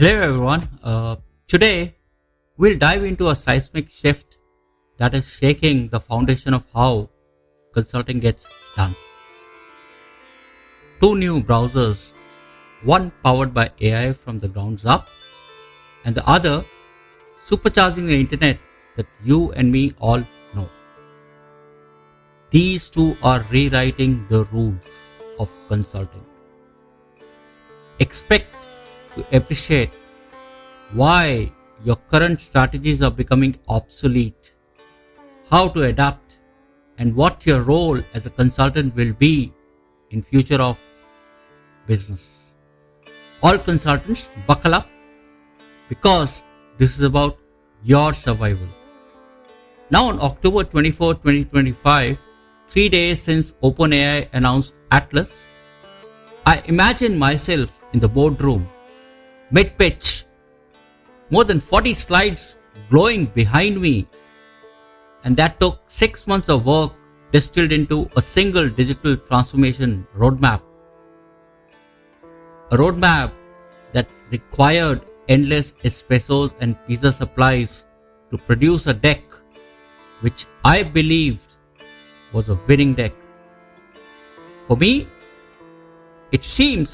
Hello everyone. Today we'll dive into a seismic shift that is shaking the foundation of how consulting gets done. Two new browsers, one powered by AI from the ground up, and the other supercharging the internet that you and me all know. These two are rewriting the rules of consulting. Expect to appreciate why your current strategies are becoming obsolete, how to adapt, and what your role as a consultant will be in future of business. All consultants, buckle up because this is about your survival. Now on October 24, 2025, 3 days since OpenAI announced Atlas, I imagine myself in the boardroom, mid-pitch, more than 40 slides glowing behind me, and that took 6 months of work distilled into a single digital transformation roadmap. A roadmap that required endless espressos and pizza supplies to produce a deck which I believed was a winning deck. For me, it seemed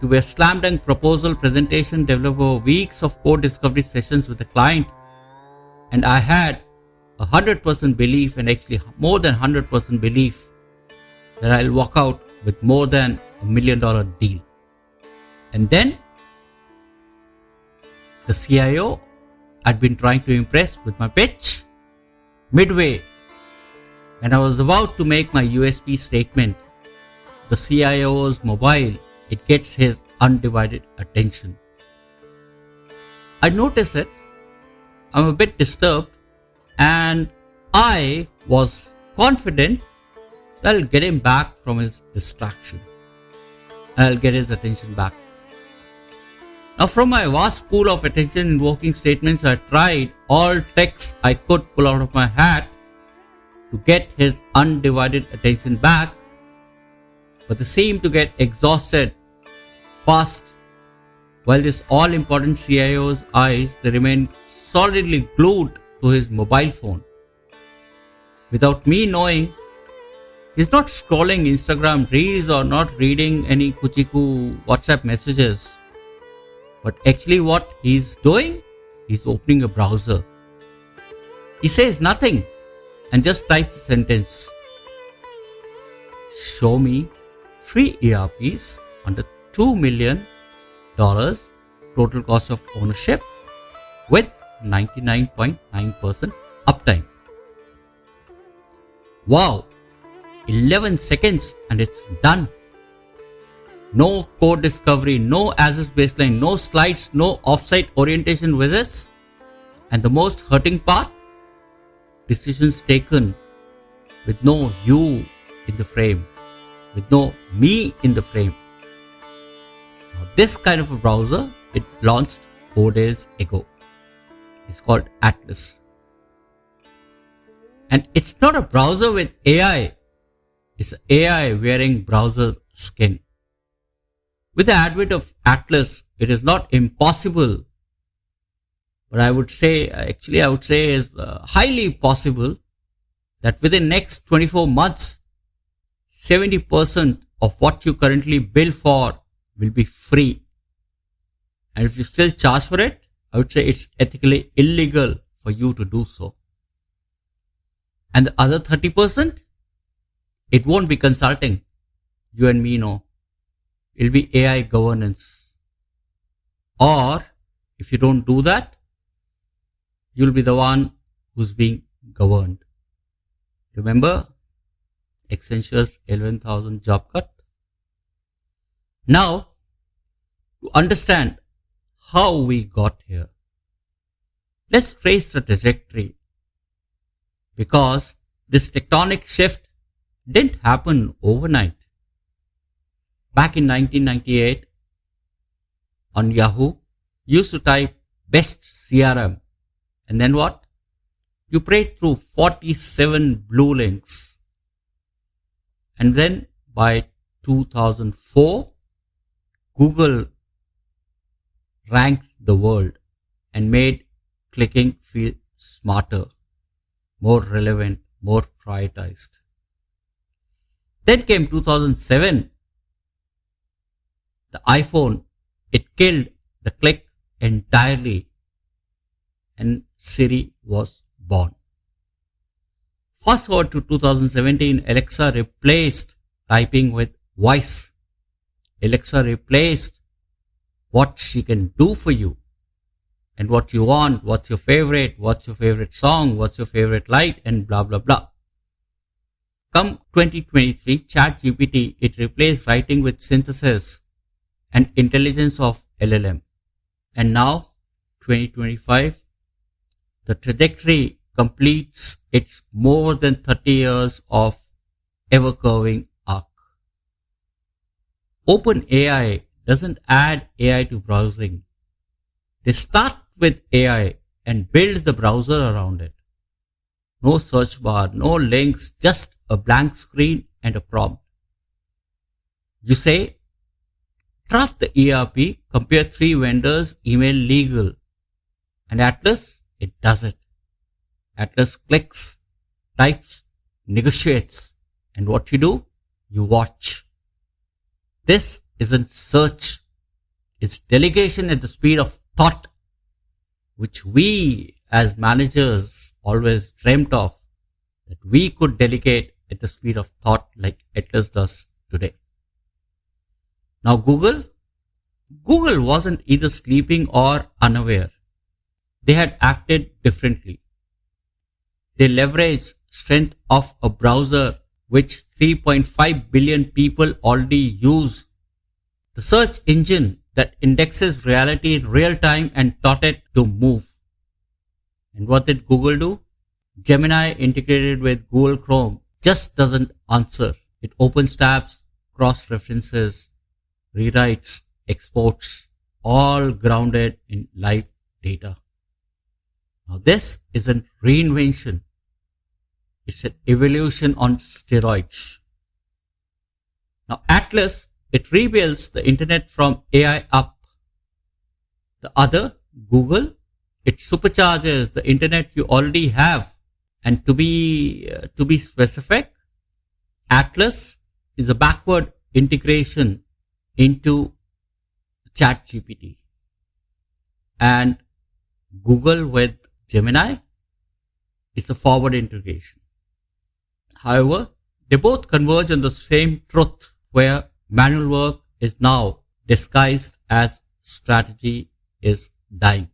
to be a slam dunk proposal presentation developed over weeks of code discovery sessions with the client, and I had 100% belief, and actually more than 100% belief, that I'll walk out with more than $1 million deal. And then the CIO I'd been trying to impress with my pitch, midway, when I was about to make my USP statement, the CIO's mobile, it gets his undivided attention. I notice it, I'm a bit disturbed, and I was confident that I'll get him back from his distraction, and I'll get his attention back. Now from my vast pool of attention invoking statements, I tried all tricks I could pull out of my hat to get his undivided attention back, but they seemed to get exhausted fast, while this all-important CIO's eyes, they remained solidly glued to his mobile phone. Without me knowing, he's not scrolling Instagram reels or not reading any kuchiku WhatsApp messages, but actually what he's doing, he's opening a browser. He says nothing and just types a sentence. Show me 3 ERPs under $2 million total cost of ownership with 99.9% uptime. Wow, 11 seconds and it's done. No code discovery, no as-is baseline, no slides, no offsite orientation visits, and the most hurting part, decisions taken with no you in the frame, with no me in the frame. Now, this kind of a browser, it launched 4 days ago. It's called Atlas. And it's not a browser with AI. It's AI wearing browser's skin. With the advent of Atlas, it is not impossible, but I would say is highly possible that within next 24 months, 70% of what you currently bill for will be free. And if you still charge for it, I would say it's ethically illegal for you to do so. And the other 30%, it won't be consulting. You and me know. It'll be AI governance. Or if you don't do that, you'll be the one who's being governed. Remember Accenture's 11,000 job cut? Now, to understand how we got here, let's trace the trajectory, because this tectonic shift didn't happen overnight. Back in 1998, on Yahoo, you used to type best CRM, and then what? You prayed through 47 blue links. And then by 2004, Google ranked the world and made clicking feel smarter, more relevant, more prioritized. Then came 2007. The iPhone, it killed the click entirely, and Siri was born. Fast forward to 2017, Alexa replaced typing with voice. Alexa replaced what she can do for you and what you want, what's your favorite song, what's your favorite light, and blah, blah, blah. Come 2023, ChatGPT, it replaced writing with synthesis and intelligence of LLM. And now, 2025, the trajectory completes its more than 30 years of ever-curving arc. OpenAI doesn't add AI to browsing. They start with AI and build the browser around it. No search bar, no links, just a blank screen and a prompt. You say, draft the ERP, compare 3 vendors, email legal. And Atlas, it does it. Atlas clicks, types, negotiates. And what you do? You watch. This isn't search. It's delegation at the speed of thought, which we as managers always dreamt of, that we could delegate at the speed of thought like Atlas does today. Now Google wasn't either sleeping or unaware. They had acted differently. They leveraged strength of a browser which 3.5 billion people already use. The search engine that indexes reality in real time and taught it to move. And what did Google do? Gemini integrated with Google Chrome just doesn't answer. It opens tabs, cross-references, rewrites, exports, all grounded in live data. Now this isn't reinvention. It's an evolution on steroids. Now Atlas, it rebuilds the internet from AI up. The other, Google, it supercharges the internet you already have. And to be specific, Atlas is a backward integration into ChatGPT. And Google with Gemini is a forward integration. However, they both converge on the same truth, where manual work is now disguised as strategy is dying.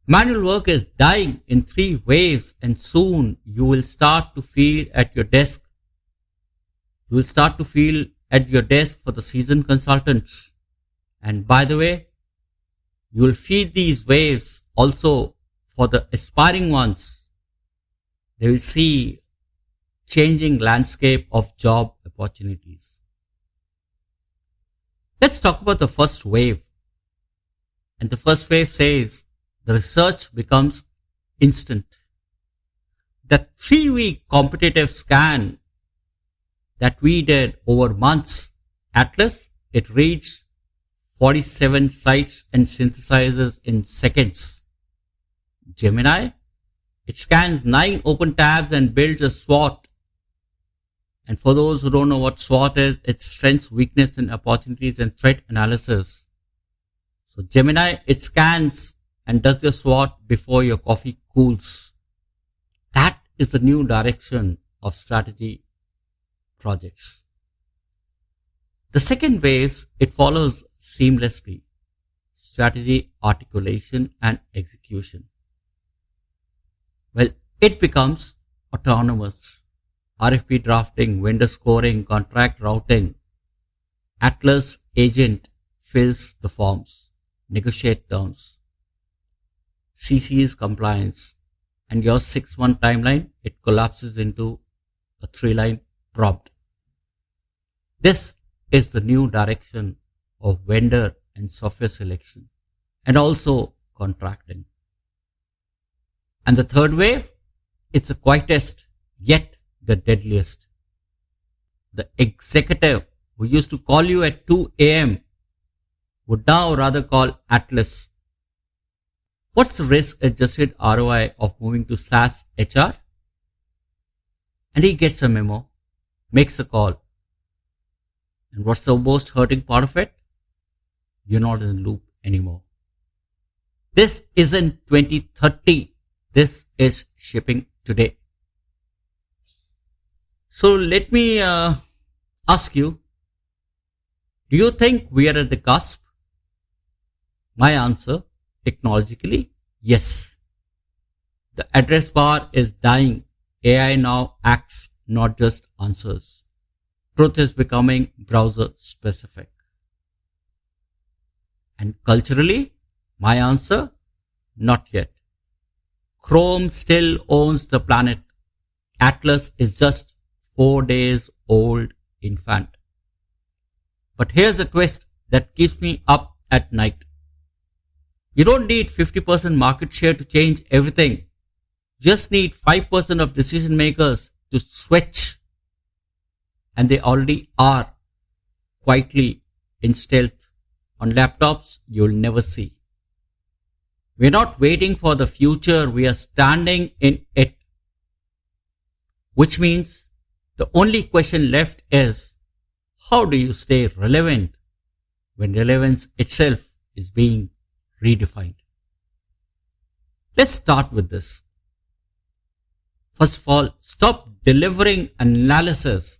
Manual work is dying in 3 waves, and soon you will start to feel at your desk. You will start to feel at your desk for the seasoned consultants. And by the way, you will feel these waves also for the aspiring ones. They will see changing landscape of job opportunities. Let's talk about the first wave. And the first wave says the research becomes instant. The 3-week competitive scan that we did over months, Atlas, it reads 47 sites and synthesizes in seconds. Gemini, it scans 9 open tabs and builds a SWOT. And for those who don't know what SWOT is, it's strengths, weakness, and opportunities and threat analysis. So Gemini, it scans and does your SWOT before your coffee cools. That is the new direction of strategy projects. The second wave, it follows seamlessly. Strategy, articulation, and execution. Well, it becomes autonomous. RFP drafting, vendor scoring, contract routing. Atlas agent fills the forms, negotiate terms. CC is compliance, and your 6-month timeline, it collapses into a 3-line prompt. This is the new direction of vendor and software selection, and also contracting. And the third wave, it's the quietest, yet the deadliest. The executive who used to call you at 2 a.m. would now rather call Atlas. What's the risk-adjusted ROI of moving to SaaS HR? And he gets a memo, makes a call. And what's the most hurting part of it? You're not in the loop anymore. This isn't 2030. This is shipping today. So let me ask you, do you think we are at the cusp? My answer, technologically, yes. The address bar is dying. AI now acts, not just answers. Truth is becoming browser specific. And culturally, my answer, not yet. Chrome still owns the planet. Atlas is just 4 days old infant. But here's the twist that keeps me up at night. You don't need 50% market share to change everything. Just need 5% of decision makers to switch. And they already are, quietly, in stealth, on laptops you'll never see. We're not waiting for the future, we are standing in it. Which means the only question left is, how do you stay relevant when relevance itself is being redefined? Let's start with this. First of all, stop delivering analysis.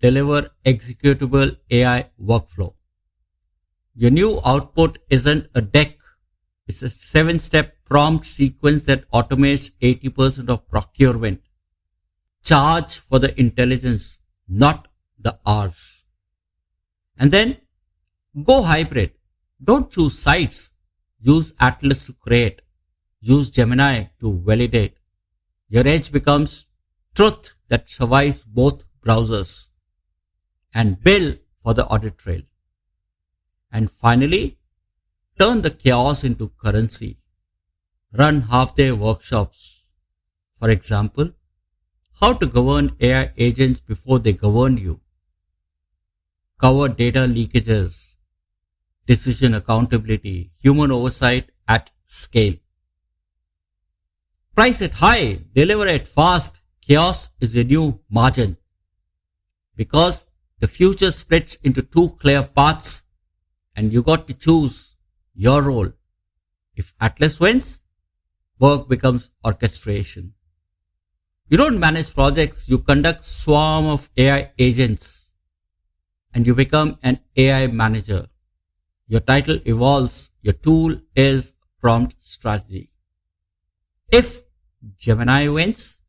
Deliver executable AI workflow. Your new output isn't a deck. It's a 7-step prompt sequence that automates 80% of procurement. Charge for the intelligence, not the hours. And then go hybrid. Don't choose sites. Use Atlas to create. Use Gemini to validate. Your edge becomes truth that survives both browsers. And bill for the audit trail. And finally, turn the chaos into currency. Run half-day workshops. For example, how to govern AI agents before they govern you. Cover data leakages, decision accountability, human oversight at scale. Price it high, deliver it fast. Chaos is your new margin. Because the future splits into 2 clear paths and you got to choose your role. If Atlas wins, work becomes orchestration. You don't manage projects, you conduct swarm of AI agents and you become an AI manager. Your title evolves, your tool is prompt strategy. If Gemini wins,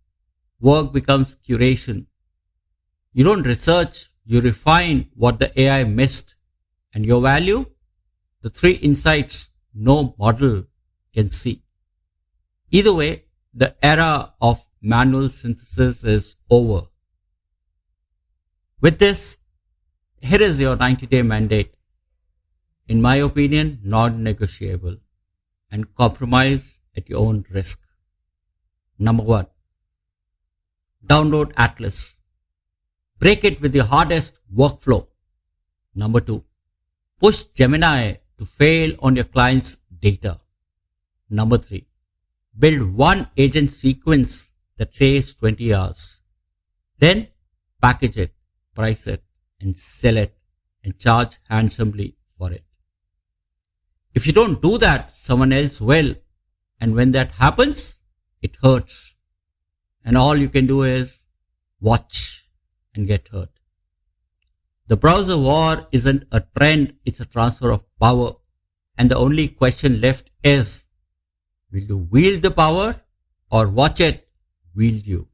work becomes curation. You don't research, you refine what the AI missed. And your value? The 3 insights no model can see. Either way, the era of manual synthesis is over. With this, here is your 90-day mandate. In my opinion, non-negotiable and compromise at your own risk. Number 1, download Atlas. Break it with your hardest workflow. Number 2, push Gemini to fail on your client's data. Number 3, build one agent sequence that saves 20 hours. Then package it, price it, and sell it, and charge handsomely for it. If you don't do that, someone else will. And when that happens, it hurts. And all you can do is watch and get hurt. The browser war isn't a trend, it's a transfer of power. And the only question left is, will you wield the power or watch it wield you?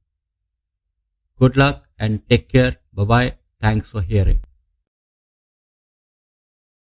Good luck and take care. Bye-bye. Thanks for hearing.